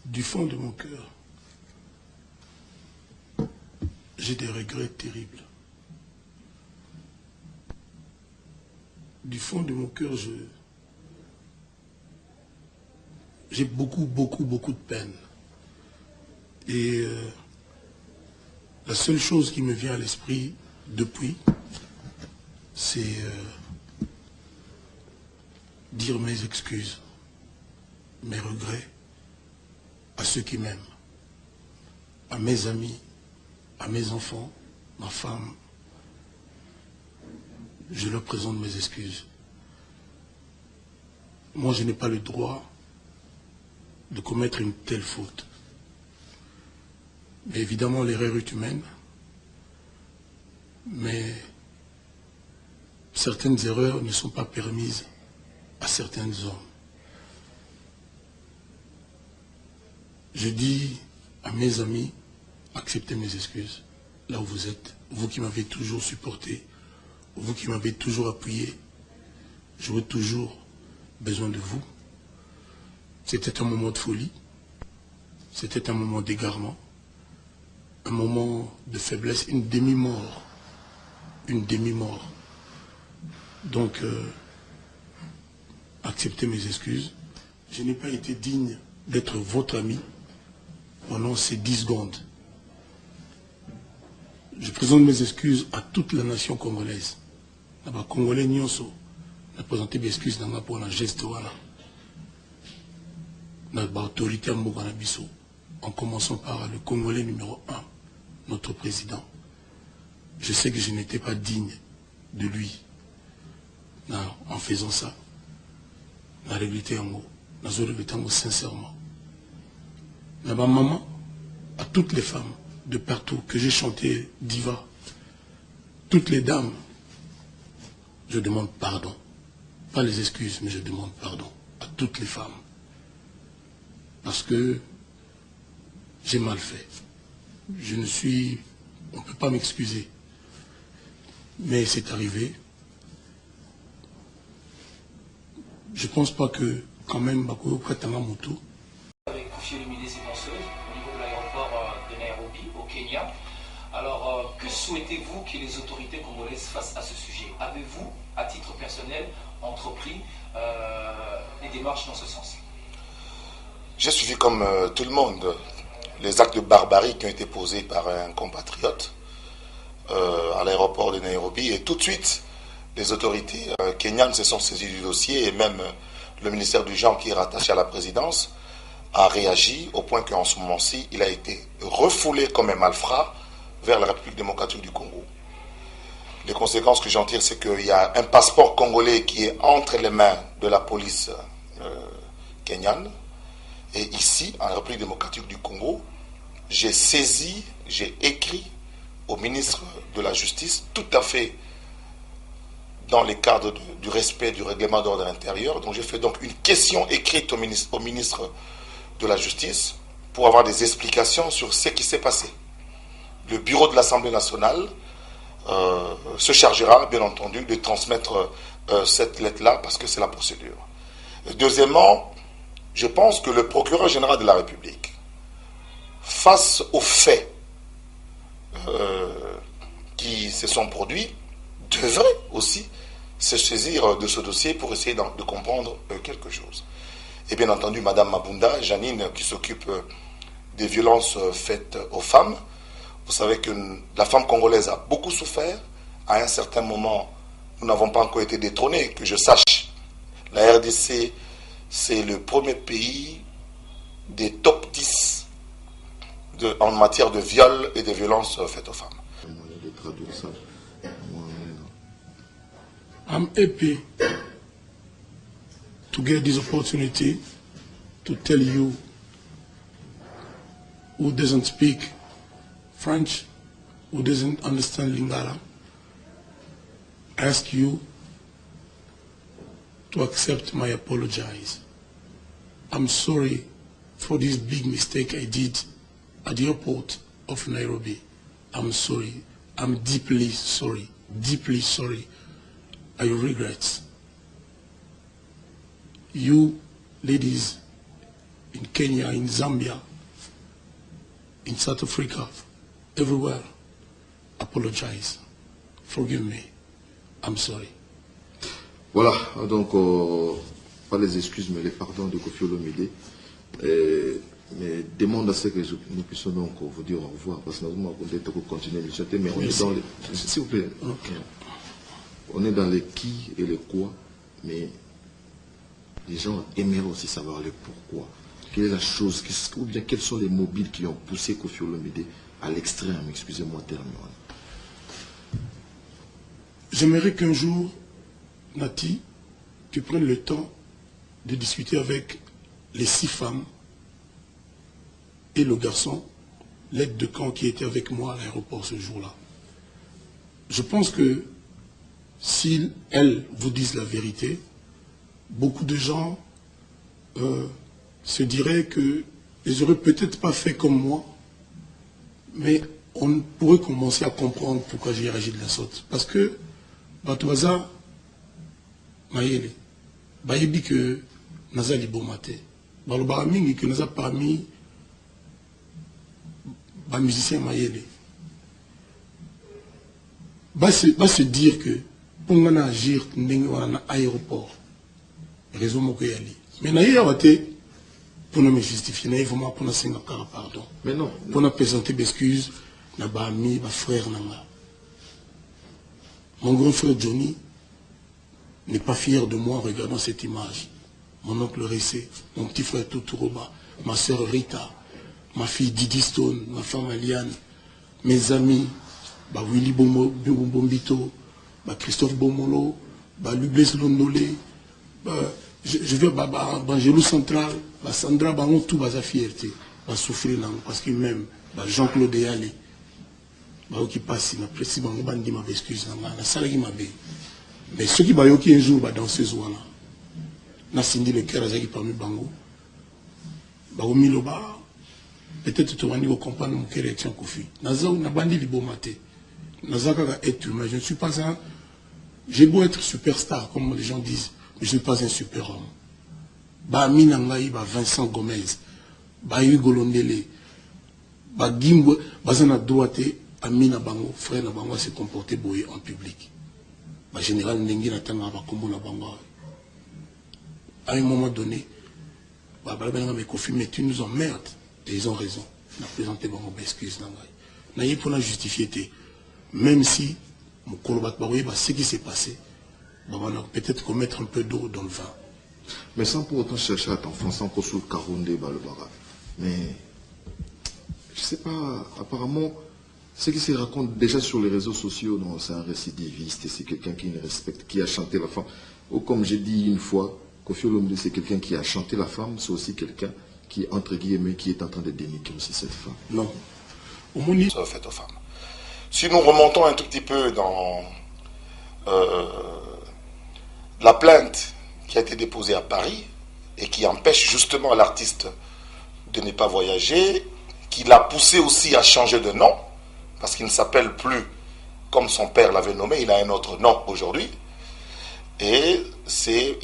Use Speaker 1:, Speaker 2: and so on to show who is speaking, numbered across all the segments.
Speaker 1: Du fond de mon cœur, j'ai des regrets terribles. Du fond de mon cœur, j'ai beaucoup de peine. Et la seule chose qui me vient à l'esprit depuis, c'est dire mes excuses, mes regrets à ceux qui m'aiment, à mes amis, à mes enfants, ma femme. Je leur présente mes excuses. Moi, je n'ai pas le droit de commettre une telle faute. Mais évidemment, l'erreur est humaine. Mais certaines erreurs ne sont pas permises à certains hommes. Je dis à mes amis, acceptez mes excuses, là où vous êtes, vous qui m'avez toujours supporté, vous qui m'avez toujours appuyé, j'aurai toujours besoin de vous. C'était un moment de folie, c'était un moment d'égarement, un moment de faiblesse, une demi-mort. Une demi-mort. Donc, acceptez mes excuses. Je n'ai pas été digne d'être votre ami pendant ces 10 secondes. Je présente mes excuses à toute la nation congolaise. Les Congolais nyonso, je présente mes excuses pour un geste. L'autorité en commençant par le Congolais numéro 1, notre président. Je sais que je n'étais pas digne de lui. Non, en faisant ça, la réalité sincèrement. Mais ma maman, à toutes les femmes de partout que j'ai chanté diva, toutes les dames, je demande pardon. Pas les excuses, mais je demande pardon à toutes les femmes. Parce que j'ai mal fait. On ne peut pas m'excuser. Mais c'est arrivé. Je ne pense pas que, quand même, Bakouyo Katanga Moutou.
Speaker 2: Avec Koufi Olomide, ses danseuses, au niveau de l'aéroport de Nairobi, au Kenya. Alors, que souhaitez-vous que les autorités congolaises fassent à ce sujet? Avez-vous, à titre personnel, entrepris des démarches dans ce sens?
Speaker 3: J'ai suivi comme tout le monde les actes de barbarie qui ont été posés par un compatriote à l'aéroport de Nairobi, et tout de suite les autorités kenyanes se sont saisies du dossier, et même le ministère du Genre qui est rattaché à la présidence a réagi au point qu'en ce moment-ci il a été refoulé comme un malfrat vers la République démocratique du Congo. Les conséquences que j'en tire, c'est qu'il y a un passeport congolais qui est entre les mains de la police kenyane, et ici en République démocratique du Congo, j'ai écrit au ministre de la Justice, tout à fait dans les cadres du respect du règlement d'ordre intérieur. Donc j'ai fait donc une question écrite au ministre de la Justice pour avoir des explications sur ce qui s'est passé. Le bureau de l'Assemblée nationale se chargera, bien entendu, de transmettre cette lettre-là, parce que c'est la procédure. Deuxièmement, je pense que le procureur général de la République, face aux faits qui se sont produits, devrait aussi se saisir de ce dossier pour essayer de comprendre quelque chose. Et bien entendu, Madame Mabunda, Janine, qui s'occupe des violences faites aux femmes, vous savez que la femme congolaise a beaucoup souffert. À un certain moment, nous n'avons pas encore été détrônés, que je sache. La RDC, c'est le premier pays des top 10 en matière de viol et de violences faites aux femmes.
Speaker 1: I'm happy to get this opportunity to tell you who doesn't speak French, who doesn't understand Lingala, ask you to accept my apologies. I'm sorry for this big mistake I did at the airport of Nairobi. I'm sorry. I'm deeply sorry. Deeply sorry. I regret. You, ladies, in Kenya, in Zambia, in South Africa, everywhere, apologize. Forgive me. I'm sorry.
Speaker 4: Voilà, donc, pas les excuses, mais les pardons de Koffi Olomide. Mais demande à ce que nous puissions donc vous dire au revoir, parce que nous allons continuer le chanter, mais on est dans les... S'il vous plaît. Okay. On est dans les qui et les quoi, mais les gens aimeraient aussi savoir le pourquoi. Quelle est la chose, ou bien quels sont les mobiles qui ont poussé Koffi Olomide à l'extrême, excusez-moi le terme.
Speaker 1: J'aimerais qu'un jour, Nati, tu prennes le temps de discuter avec les 6 femmes et le garçon, l'aide de camp qui était avec moi à l'aéroport ce jour-là. Je pense que si elles vous disent la vérité, beaucoup de gens se diraient qu'ils n'auraient peut-être pas fait comme moi, mais on pourrait commencer à comprendre pourquoi j'ai réagi de la sorte. Parce que, Batouaza, Maïele, Bayebi que Naza Libomate, Balobaramingi que Naza parmi les musiciens Maïele, va se dire que pour nous agir dans l'aéroport, raison Mokoyali. Mais naïe pour nous justifier, naïe vraiment pour nous faire pardon.
Speaker 4: Mais non.
Speaker 1: Pour nous présenter des excuses, na ba ami, ba frère nanga. Mon grand frère Johnny n'est pas fier de moi en regardant cette image. Mon oncle Ressé, mon petit frère Tuturoba, ma soeur Rita, ma fille Didi Stone, ma femme Aliane, mes amis, bah Willy Bombito, bah Christophe Bomolo, bah Lublès Londolé, je vais bah Angelo Central, bah Sandra, bah on tout bah sa fierté, bah souffrir parce qu'il m'aime, bah Jean-Claude Yali, bah qui passe, il m'apprécie, bah on va dire ma excuse, la salle qui m'a bé. Mais ceux qui baillent un jour bah dans ce soir là, n'a sindi le cœur à qui parmi Bango, bah au Miloba. Peut-être que tu vas dire comprendre mon cœur est un Koffi. Naza ou Nabandi Libomate. Naza Kaga est humain. Je ne suis pas un. J'ai beau être superstar, comme les gens disent, mais je ne suis pas un super-homme. Ba Minangaï, ba Vincent Gomez, ba Hugo Londele, ba Gimbo, Bazana Douate, Amina Bango, frère Nabango s'est comporté boyer en public. Ba général Nengi Natanga, ba Kombo Nabango. À un moment donné, ba Balabana me Koffi, mais tu nous emmerdes. Et ils ont raison. On a présenté mon excuse. On a pour la justifier. Même si, ce qui s'est passé, on va peut-être commettre un peu d'eau dans le vin.
Speaker 4: Mais sans pour autant chercher à t'enfoncer encore sous le Karoundé Balobara. Mais, je ne sais pas, apparemment, ce qui se raconte déjà sur les réseaux sociaux, c'est un récidiviste, et c'est quelqu'un qui ne respecte, qui a chanté la femme. Ou comme j'ai dit une fois, Koffi Olomide, c'est quelqu'un qui a chanté la femme, c'est aussi quelqu'un qui, entre guillemets, qui est en train de dénigrer aussi cette femme.
Speaker 1: Non.
Speaker 3: Ça fait aux femmes. Si nous remontons un tout petit peu dans la plainte qui a été déposée à Paris et qui empêche justement l'artiste de ne pas voyager, qui l'a poussé aussi à changer de nom, parce qu'il ne s'appelle plus comme son père l'avait nommé, il a un autre nom aujourd'hui, et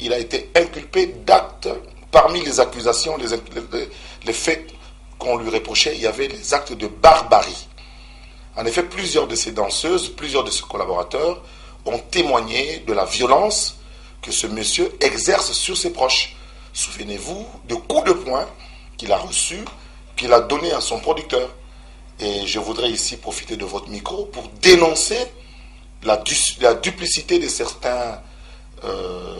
Speaker 3: il a été inculpé d'actes. Parmi les accusations, les faits qu'on lui reprochait, il y avait les actes de barbarie. En effet, plusieurs de ces danseuses, plusieurs de ses collaborateurs ont témoigné de la violence que ce monsieur exerce sur ses proches. Souvenez-vous de coups de poing qu'il a reçus, qu'il a donnés à son producteur. Et je voudrais ici profiter de votre micro pour dénoncer la duplicité de certains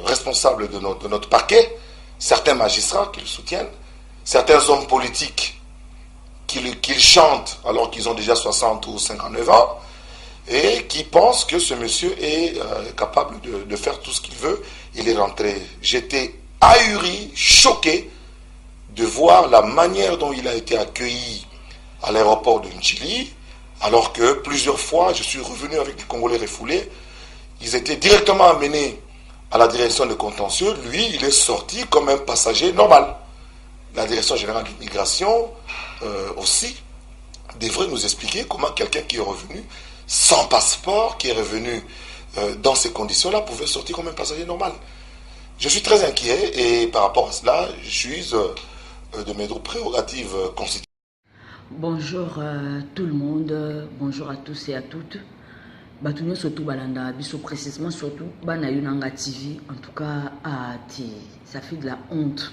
Speaker 3: responsables de notre parquet, certains magistrats qui le soutiennent, certains hommes politiques qui chantent alors qu'ils ont déjà 60 ou 59 ans et qui pensent que ce monsieur est capable de faire tout ce qu'il veut. Il est rentré. J'étais ahuri, choqué de voir la manière dont il a été accueilli à l'aéroport de Nchili, alors que plusieurs fois, je suis revenu avec des Congolais refoulés. Ils étaient directement amenés à la direction de contentieux. Lui, il est sorti comme un passager normal. La direction générale de l'immigration aussi devrait nous expliquer comment quelqu'un qui est revenu sans passeport, qui est revenu dans ces conditions-là, pouvait sortir comme un passager normal. Je suis très inquiet et par rapport à cela, je suis de mes prérogatives constitutionnelles.
Speaker 5: Bonjour à tout le monde, bonjour à tous et à toutes. Batunyo surtout balanda biso précisément surtout bana yunanga TV en tout cas ça fait de la honte.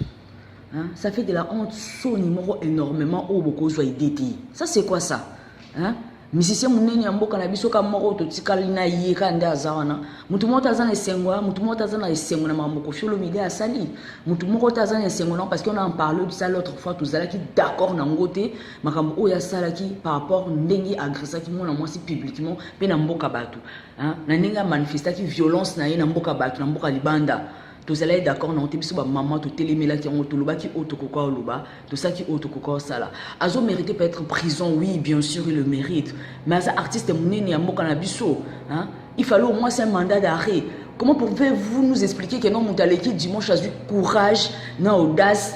Speaker 5: Hein? Ça fait de la honte son numéro énormément au beaucoup soit idéti. Ça c'est quoi ça? Hein? Misisi munene amboka na biso ka moko to tikali na yeka nda azawana mutu moko azana esengwa mutu moko azana esengwa na mamboko Koffi Olomide asali mutu moko azana esengwa non parce qu'on a parlé de ça l'autre fois tout ça qui d'accord na ngote makambo oya sala ki par rapport ndenge agressa ki mona mwasi publiquement pe na mboka batu hein na ndenge manifesta ki violence na ye na mboka batu na mboka libanda. Tous allez d'accord, non, tu as maman, tu télémela qui ont tout le bas qui autococa au luba, tout ça qui autococa au sala. Azo mérité peut être en prison, oui, bien sûr, il le mérite. Mais as artiste mouni a mokanabiso, hein? Il fallait au moins un mandat d'arrêt. Comment pouvez-vous nous expliquer que non, l'équipe dimanche a eu courage, non, audace?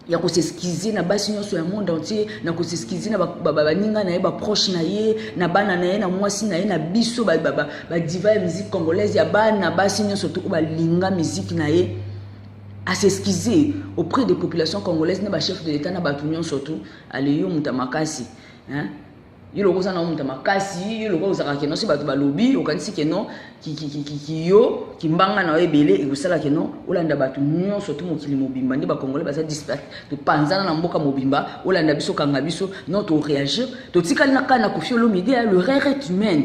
Speaker 5: Il y a s'excuser na basi sur le monde entier na s'excuser na ba ninga na ba proche na ye na bana na ye na mwasi na ye na biso ba diva ya musique congolaise ya bana basi surtout ba linga musique na ye à s'excuser auprès des populations congolaises na ba chef de l'état na ba tout surtout allez yo mutamakasi hein il logo ça na mutamakasi il logo za ka non si ba lobby okanisi ke non ki mbanga na ebele e kusala ke non olanda batu nyo surtout mokili mobimba ndi ba congolais ba sa dispatch to panzana na mboka mobimba olanda biso kanga biso non to réagir to tikali na kana Koffi Olomide le rare est humain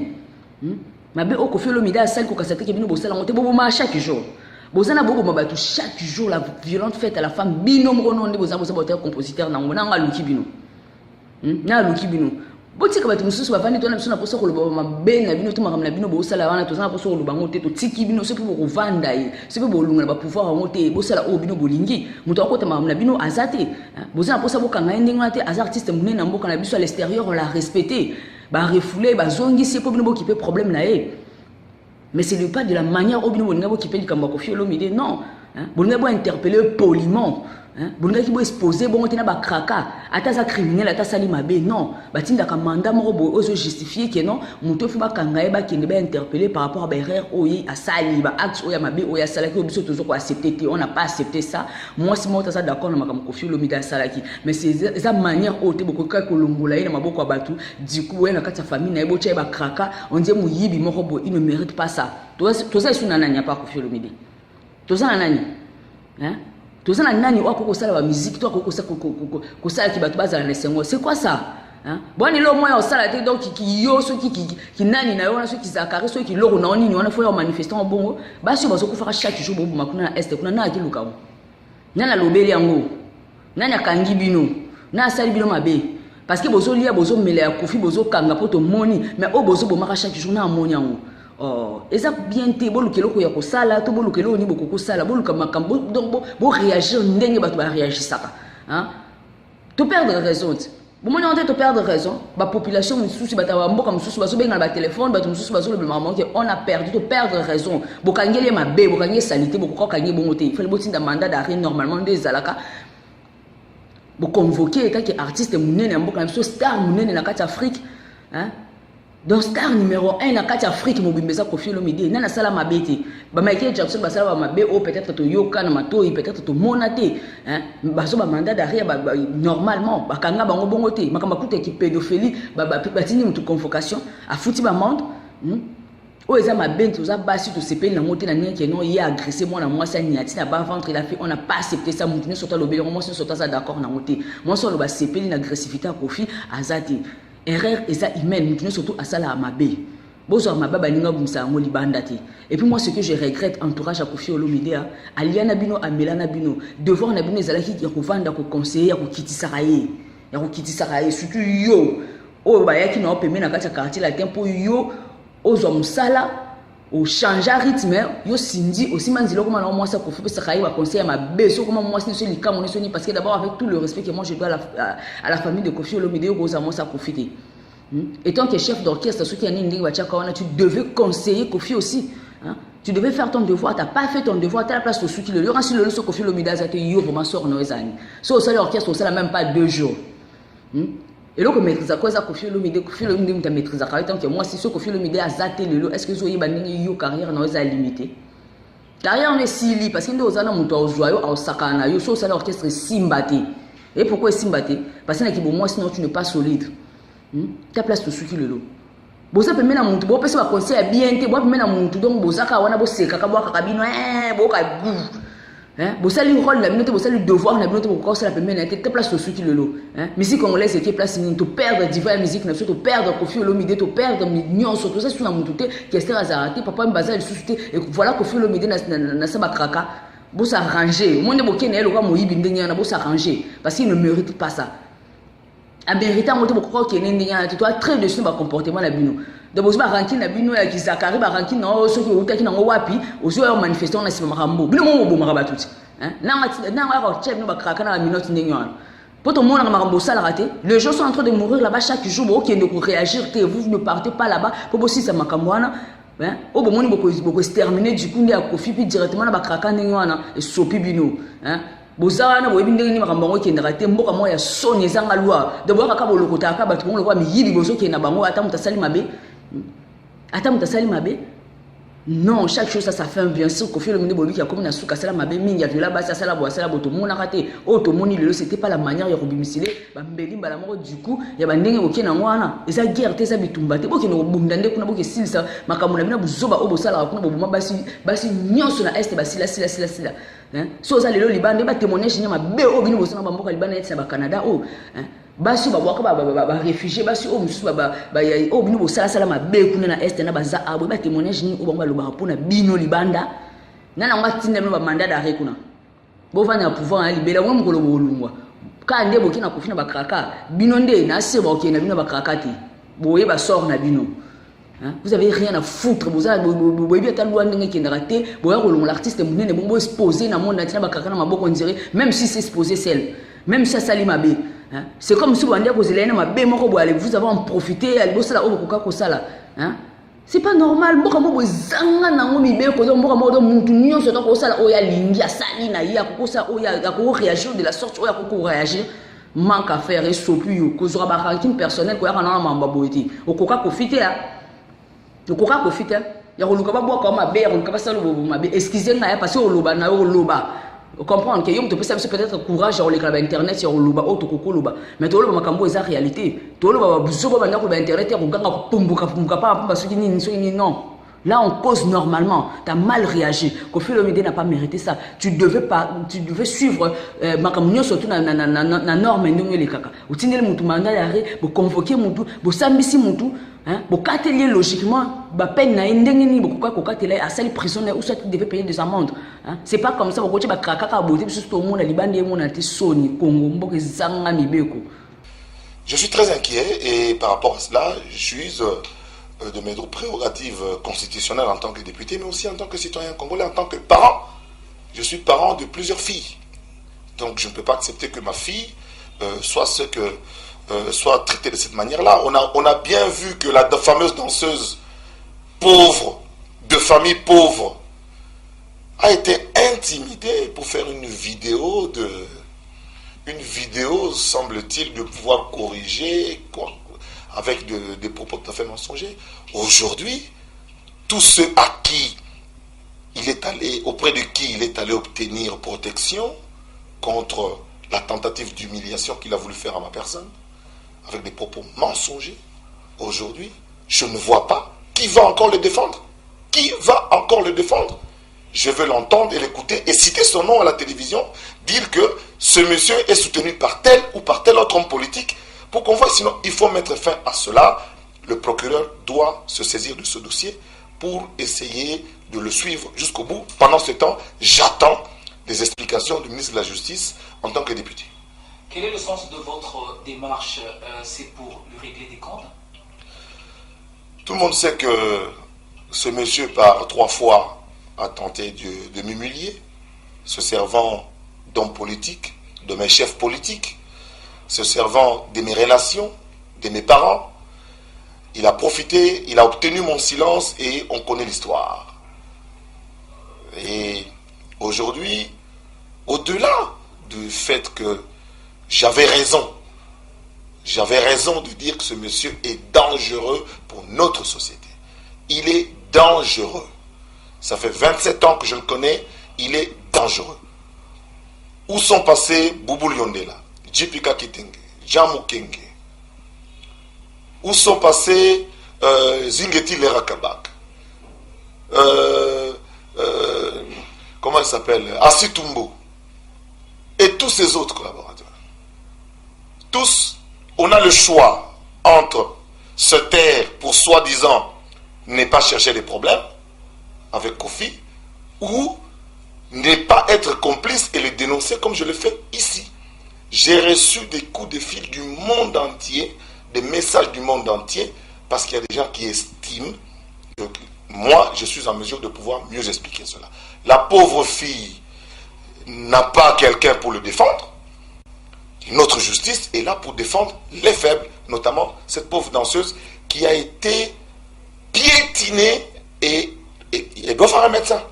Speaker 5: mabe o Koffi Olomide a sali ko kasate ke bino bosala ngote bobo ma chaque jour bozana bobo mabatu chaque jour la violente faite à la femme bino mrono ndi bozana bosa compositeur na ngona nga luki bino na luki bino botika batu mususu bavandi tona biso na poso ko loba mabe na bino to makamna bino bosala wana to sana poso ko loba ngote to tiki bino se po ko vanda ye se po bolunga ba pouvoir ngote bosala o bino bolingi muto akota makamna bino azate bozana poso bokanga ndinga te az artiste munene na mboka na biso à l'extérieur on l'a respecté ba refoulé ba zongi se po bino bokipe problème na ye mais c'est pas de la manière au bino bolinga bokipe likambo Koffi Olomide non bolinga bo interpeller poliment. Bonga ki bo exposer bon tena ba kraka ata za criminel ata sali mabe non batinda ka mandat moko bo ozo justifier que non muto fu ba kangaye ba kende ba interpeller par rapport à ba erreur oyi a sali ba acte oya mabe oya salaki obiso tozo ko accepter on n'a pas accepté ça moi si moi ça d'accord na makam Koffi Olomide salaki mais c'est ça manière ote boko ka kolongola ina maboko abatu du coup na kati ya famille na ebo tcha ba kraka on dit muyibi moko bo il ne mérite pas ça to ça suna nanya pa Koffi Olomide to ça nanya hein. Tout ça, nani wako sala wa musique, toi ko sala ki batu bazala na sengo. C'est quoi ça? Hein? Bon ni lo moya osala te donc ki yo so ki nani na yo na so ki zakari so ki loro na oni wana fo ya manifestant bongo. Ba so bazo ko fara chaque jour bo makuna na est kuna na ki luka. Nana lobeli yango. Nani akangi bino. Na sali bino mabe. Parce que bozo lia bozo mele ya Koffi bozo kanga poto moni mais o bozo bo maka chaque jour na moni yango. Oh, et ça bien te bolu kelo ko ya ko sala to bolu kelo ni boko ko sala bolu ka makambo donc bo réagir ndenge batu ba réagir saka hein to perdre raison bon moi on te perdre raison ba population mususu bata ba mboka mususu baso benga ba téléphone batu mususu baso le maman que on a perdu to perdre raison bokangeli mabe bokangeli sanité boko kangi bongo te il faut le botinda mandat d'arrêt normalement des alaka bo convoquer état que artiste munene mboka mususu star munene na kati Afrique hein. Donc star numéro 1 na kati Afrique mobimbeza Koffi Olomide nana sala mabete ba Michael Jackson ba sala mabe o peut-être to yoka na matoi peut-être to monate hein baso ba mandat d'arrêt normalement ba kanga bango bongo te makamba kuta ki pédophilie ba tini mutu convocation a fouti ba monde o eza mabe to za basi to sepeli na moté na nien que non il a agressé moi na moi ça niati na ba ventre il a fait on n'a pas accepté ça mutu ne sota lobelo moi se sota ça d'accord na moté moi so lo ba sepeli na agressivité à Koffi azati erreur et ça humaine nous surtout à ça la mabe bozo mabe baninga bumsa ngo libanda te et puis moi ce que je regrette entourage à Koffi Olomide aliana bino amelana bino devoir na bino ezalaki ya kovanda ko conseiller ya ko kitisaka ye surtout yo o ba yaki na opeme na kati ya quartier la tempo yo ozo musala au changer rythme yo sindi aussi manzilo comme moi ça Koffi ça va conseiller ma beso comme moi c'est celui comme on est parce que d'abord avec tout le respect que moi je dois à la famille de Koffi Olomide yo goza moi ça Koffi et tant que chef d'orchestre ce qui a nindi wachaka tu devais conseiller Koffi aussi hein? Tu devais faire ton devoir, tu n'as pas fait ton devoir, tu as la place au soutien. Le reste le Koffi Olomide a été yo vraiment sort no ezani. So ça l'orchestre ça même pas 2 jours. Et donc maîtrise à quoi ça Koffi Olomide me maîtrise à caractère que moi si ce Koffi Olomide a zaté le est-ce que zoye baningi yo carrière no eza limité. Carrière on est sili parce que ndo ozana muto ozoyo au sakana yo so ça l'orchestre simbate. Et pourquoi est-ce que parce que moi sinon tu n'es pas solide. Ta place tout qui le lot. Bosa peut mettre mon tout, bosa peut conseiller bien, bosa peut mettre mon tout donc bosa ka wana bosa kaka boa kabino boka hein bosa lui rôle la minute bosa lui devoir la minute pour ça la peut mettre ta place tout qui le lot. Hein musique congolaise qui place ni to perdre diva musique na to perdre Koffi Olomide to perdre mignon surtout ça sur la montuté qui est azarate papa mbaza le suscité et voilà Koffi Olomide na sa bakraka bosa arranger au monde bokene elle ka moyibi ndenya na bosa arranger parce qu'il ne mérite pas ça. A mérité à monter beaucoup qui est tu dois très dessus le comportement la bino de boss ba rankin la bino ya kizakari ba rankin no so ki utaki na wapi ozo ya manifestant na sima makambo bino mo bo maraba tout hein na wa chef no ba kraka na minute ndengwana pour tout le monde makambo ça la raté les gens sont en train de mourir là-bas chaque jour qui ne réagir vous ne partez pas là-bas pour bosser ça makamwana hein au bon beaucoup se terminer du coup ndia Koffi puis directement na ba kraka ndengwana et sopi bino hein bozawana boyebi ndenge ni makambo ngo kendaka te mboka mo ya soni ezanga loi de boka ka bolokota ka batu ngo kwa miyibi bozo kenda bango ata mutasali mabe non chaque chose ça fait un bien sûr Koffi Olomide bolu qui a comme na suka sala mabe mingi ya viola basi sala bo sala boto mona kate o to moni lelo c'était pas la manière ya kobimisile ba mbeli mbala moko du coup ya ba ndenge boke na ngwana eza guerre te za bitumba te boke no bunda nde kuna boke silsa makambo na bina buzoba o bosala kuna bobuma basi nyonso na est basila sila hein so za lelo libande ba témoignage nyama be o bino bosana ba mboka libanda et ba Canada o hein basi ba boka ba réfugié basi o musu ba o bino bosala ma be kuna na est na baza abo ba témoignage ni o ba loba pona bino libanda nana ngatinda no ba mandat d'arrêt kuna bo vanya pouvoir ya libela ngo mukolo bolungwa ka nde boki na Koffi na ba kraka bino nde na se ba okena bino ba kraka ti boye ba sort na bino. Hein? Vous avez rien à foutre, vous avez l'artiste est exposé dans le monde entier, même si c'est exposé seul, même si ça mabe. C'est comme si vous avez vous avez en profité, c'est pas normal. Réagir de la sorte où réagir. Manque à faire et sopu, que vous aurez un ranking personnel, que vous avez un mambaboiti. Au coca profiter là. Le coca profite. Il y a un loba bois comme ma belle, on ne peut pas ça le excusez-moi parce que au loba na au loba. Comprendre que yom te peut peut-être courage sur les clubs internet sur le loba auto coco loba. Mais tout le monde makambo est réalité. Tout le monde buzo ba na ko internet et ko ganga pumbuka pas parce que ni non. Là on cause normalement, tu as mal réagi. Koffi Olomide n'a pas mérité ça. Tu devais suivre makambo surtout na norme ndenge les kaka. Utindele mutu mandat d'arrêt, bo convoquer mutu, bo sambisi mutu. Hein? Bon, logiquement, bah peine na ndenge ni beaucoup quoi kateli à celle prisonnier ou soit tu devais payer des amendes. Hein? C'est pas comme ça beaucoup tu vas kraka ka boté sur tout le monde libandé mon ati soni Congo mboke zanga mibeko.
Speaker 3: Je suis très inquiet et par rapport à cela, j'use de mes prérogatives constitutionnelles en tant que député, mais aussi en tant que citoyen congolais, en tant que parent. Je suis parent de plusieurs filles, donc je ne peux pas accepter que ma fille soit traitée de cette manière-là. On a bien vu que la fameuse danseuse pauvre, de famille pauvre, a été intimidée pour faire une vidéo, semble-t-il, de pouvoir corriger avec des propos tout à fait mensongers. Aujourd'hui, tous ceux à qui il est allé, auprès de qui il est allé obtenir protection contre la tentative d'humiliation qu'il a voulu faire à ma personne, avec des propos mensongers, aujourd'hui, je ne vois pas qui va encore le défendre. Qui va encore le défendre? Je veux l'entendre et l'écouter et citer son nom à la télévision, dire que ce monsieur est soutenu par tel ou par tel autre homme politique, pour qu'on voit, sinon il faut mettre fin à cela. Le procureur doit se saisir de ce dossier pour essayer de le suivre jusqu'au bout. Pendant ce temps, j'attends des explications du ministre de la Justice en tant que député.
Speaker 2: Quel est le sens de votre démarche? C'est pour lui régler des comptes?
Speaker 3: Tout le monde sait que ce monsieur, par 3 fois, a tenté de m'humilier, se servant d'hommes politiques, de mes chefs politiques, se servant de mes relations, de mes parents. Il a profité, il a obtenu mon silence et on connaît l'histoire. Et aujourd'hui, au-delà du fait que j'avais raison de dire que ce monsieur est dangereux pour notre société. Il est dangereux. Ça fait 27 ans que je le connais, il est dangereux. Où sont passés Boubou Liondela, Jipika Kitenge, Jean Mukenge. Où sont passés Zingeti Lerakabak, comment il s'appelle, Asitumbo, et tous ces autres collaborateurs. Tous, on a le choix entre se taire pour soi-disant ne pas chercher des problèmes avec Kofi, ou ne pas être complice et le dénoncer comme je le fais ici. J'ai reçu des coups de fil du monde entier, des messages du monde entier, parce qu'il y a des gens qui estiment que moi, je suis en mesure de pouvoir mieux expliquer cela. La pauvre fille n'a pas quelqu'un pour le défendre. Notre justice est là pour défendre les faibles, notamment cette pauvre danseuse qui a été piétinée et elle doit faire un médecin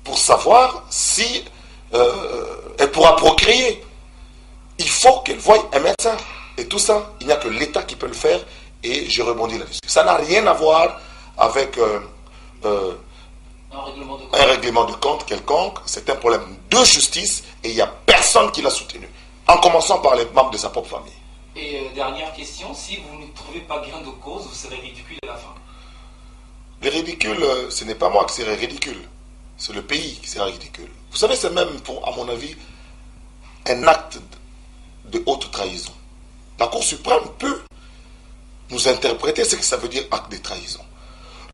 Speaker 3: pour savoir si elle pourra procréer. Il faut qu'elle voie un médecin. Et tout ça, il n'y a que l'État qui peut le faire. Et je rebondis là-dessus. Ça n'a rien à voir avec un règlement de compte quelconque. C'est un problème de justice et il n'y a personne qui l'a soutenu. En commençant par les membres de sa propre famille.
Speaker 2: Et dernière question, si vous ne trouvez pas gain de cause, vous serez ridicule à la fin.
Speaker 3: Le ridicule, ce n'est pas moi qui serai ridicule. C'est le pays qui sera ridicule. Vous savez, c'est même, à mon avis, un acte de haute trahison. La Cour suprême peut nous interpréter ce que ça veut dire acte de trahison.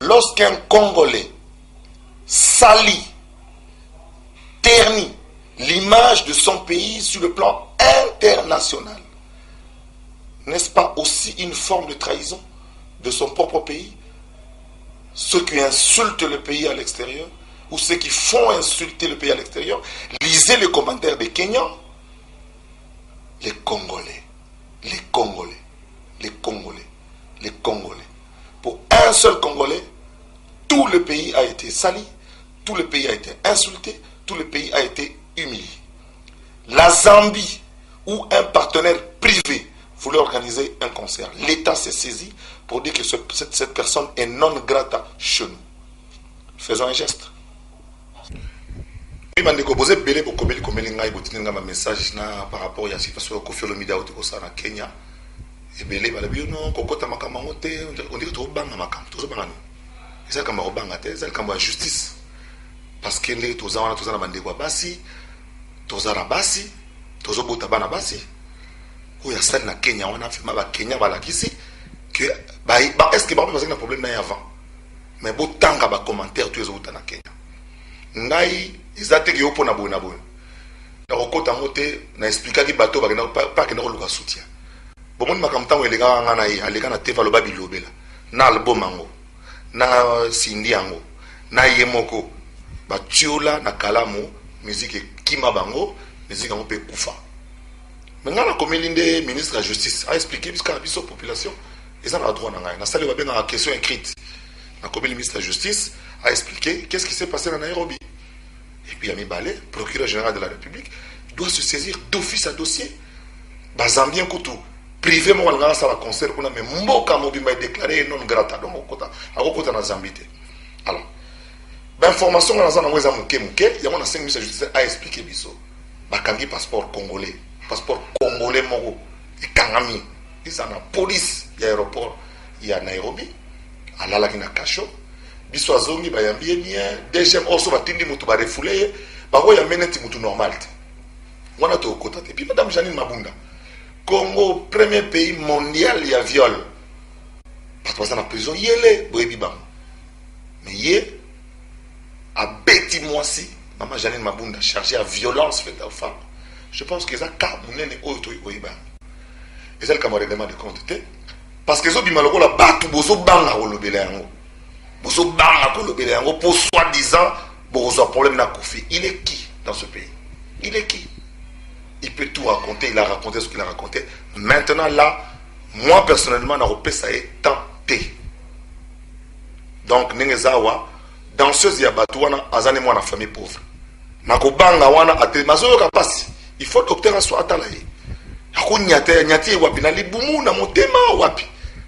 Speaker 3: Lorsqu'un Congolais salit, ternit l'image de son pays sur le plan international, n'est-ce pas aussi une forme de trahison de son propre pays? Ceux qui insultent le pays à l'extérieur, ou ceux qui font insulter le pays à l'extérieur, lisez les commentaires des Kenyans. Les Congolais, les Congolais, les Congolais, les Congolais. Pour un seul Congolais, tout le pays a été sali, tout le pays a été insulté, tout le pays a été humilié. La Zambie, où un partenaire privé voulait organiser un concert, l'État s'est saisi pour dire que cette personne est non grata chez nous. Faisons un geste. Oui, je vais poser un message par rapport à la situation de Kofi Olomide au Kenya. Et bien, non, kokota makamangote, on dit que tu banga makam, tu banga. Et ça comme banga te, ça comme justice. Parce que les tozana tozana bande kwa basi, tozara basi, tozobota bana basi. Ou ya ça na Kenya, on a fait ma Kenya bala kisi que est-ce que ba parce que un problème là avant. Mais bo tanga ba commentaire tu ezobota na Kenya. Ngai ezate ki opona bona bona. Na kokota ngote na expliquer ki bato ba pas que na ko soutien. Bon, je suis allé teva loba bilobela na album ango na sindi ango na yemoko batiola na kalamu musique kima bango musique ango pe kufa. Mais ngana komeli ministre de la justice a expliqué puisque biso population ils ont le droit na ngai na sali ba benga question écrite na komeli ministre de la justice a expliqué qu'est-ce qui s'est passé dans Nairobi. Et puis Ami Balé, procureur général de la République, doit se saisir d'office à dossier. Bazambien Koutou privé mo wala ça la concert kuna mais mboka mobimba déclaré non grata donc akota na Zambie. Alors information na zana mweza muke yango na 5 minutes justice a expliqué biso bakangi passeport congolais moko ekangami isa na police ya aéroport ya Nairobi alala kina kasho biso azongi bayambie bien deuxième also batindi mutu ba refoulé ba ko ya meneti mutu normal wana to kota et puis madame Janine Mabunda Congo, premier pays mondial, il y a viol. Parce que ça, la prison, il y a mais il y a bêti moi si, maman Janine Mabunda, chargée à violence faite aux femmes. Je pense que ça, car mon nez est auto, et c'est le règlement de compte. Parce que les autres, ils m'ont dit, batou, bozo banga, bozo banga, pour soi-disant, bozo problème na Kofi. Il est qui dans ce pays? Il est qui? Il peut tout raconter, il a raconté ce qu'il a raconté. Maintenant là, moi personnellement, ça est tenté. Donc, Nengezawa, danseuse Yabatouana, Azane moi la famille pauvre. Nakobanga wana ate mazoyo kapasi. Il faut docteur soit atalaye. Yako nyate wapi na libumu na motema wapi.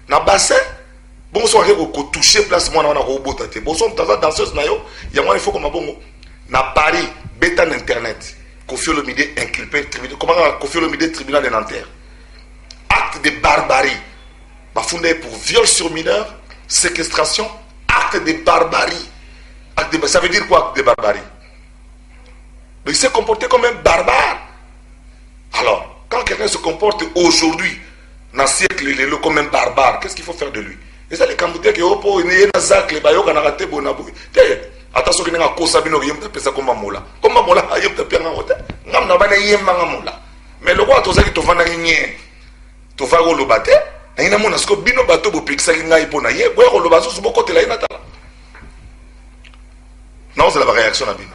Speaker 3: Na bassin, bon so ko toucher place moi na wana ko bota te. Bon so taza danseuse na yo, ya moi il faut comme bongo. Na Paris, beta na internet. Kofi Olomide inculpé, comment Kofi Olomide tribunal de Nanterre. Acte de barbarie. Bafundé pour viol sur mineur, séquestration, acte de barbarie. Ça veut dire quoi, acte de barbarie? Mais il s'est comporté comme un barbare. Alors, quand quelqu'un se comporte aujourd'hui, dans le siècle, il est comme un barbare, qu'est-ce qu'il faut faire de lui? Et ça, les Cambodgiens qui ont un zac, les bayoks, on a raté, bon, attention, il y a un cosa, il y a un comme Mola. Comme Mola, il y a un peu de mais le roi, tu as dit que tu vas tu vas au lobate, et il y a un peu de bateau pour pixer un peu de naïe, pour le lobazo, c'est beaucoup de la inatala. Non, c'est la réaction à Bino.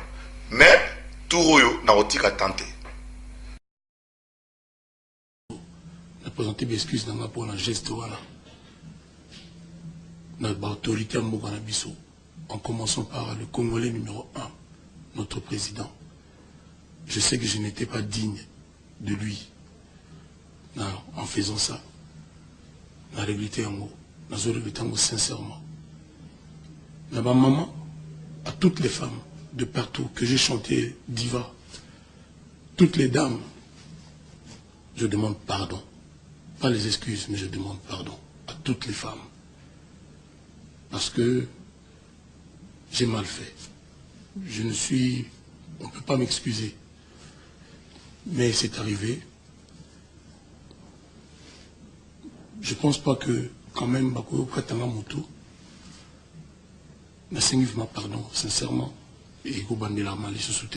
Speaker 3: Mais, tout royo, n'a pas tenté.
Speaker 1: Je présenter mes excuses pour un geste. Notre autorité en commençant par le Congolais numéro 1, notre président. Je sais que je n'étais pas digne de lui en faisant ça. La réalité en mots, sincèrement. Ma maman, à toutes les femmes de partout que j'ai chanté diva, toutes les dames, je demande pardon. Pas les excuses, mais je demande pardon à toutes les femmes. Parce que j'ai mal fait. On ne peut pas m'excuser. Mais c'est arrivé. Je ne pense pas que, quand même, Bako Pratanga Moto, n'a pardon, sincèrement, et Gobandela Mali se soutient.